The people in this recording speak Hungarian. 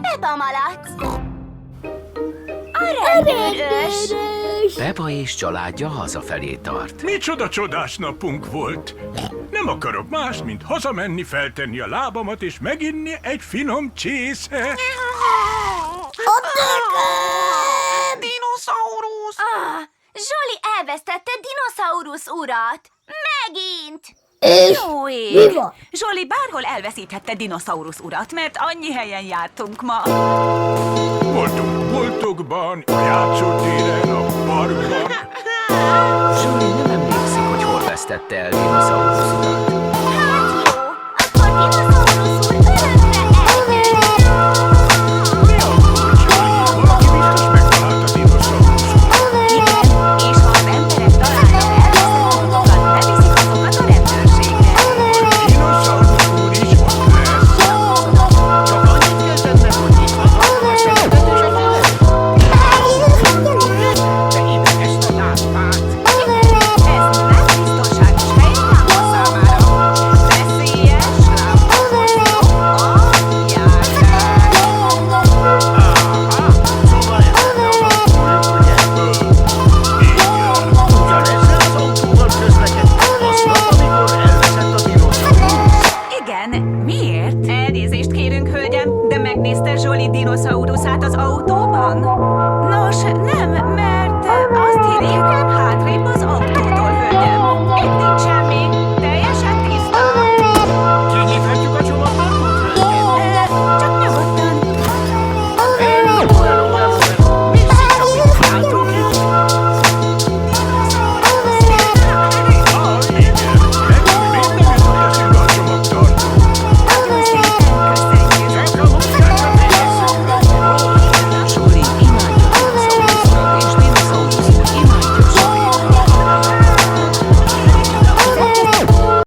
Peppa malac. A rendőrös. Peppa és családja hazafelé tart. Micsoda csodás napunk volt! Nem akarok más, mint hazamenni, feltenni a lábamat és meginni egy finom csésze. Dinoszaurusz! Zsoli elvesztette dinoszaurusz urat. Megint. Jó ég! Mi van? Zsoli bárhol elveszíthette dinoszaurusz urat, mert annyi helyen jártunk ma. Voltunk boltokban, a játszótéren, a parkban. Zsoli nem emlékszik, hogy hol vesztette el dinoszaurusz urat. Hát jó, akkor dinoszaurusz úr örökre eltűnt. Mi akkor, Zsoli? Valaki biztos megtalálta dinoszaurusz urat. Igen, és ha az emberek találnak elveszett dolgokat, beviszik azokat a rendőrségre. A dinoszaurusz úr is ott lesz. Csak annyit kell tennem, hogy itt hatalom a szemedet és a fület. De ideg ezt a lámpát. Ez nem biztonságos hely lámpa számára. Veszélyes lámpahozó a járdány. Aha, szóval ez lenne az autójuk, ugye? Igen. Ugyanezzel az autóval közlekedtek aznap, amikor elveszett a dinoszaurusz. Igen, miért? Elnézést kérünk, hölgyem, de megnézte Zsoli dinoszauruszát az autóban? Nos, nem, mert azt hittük...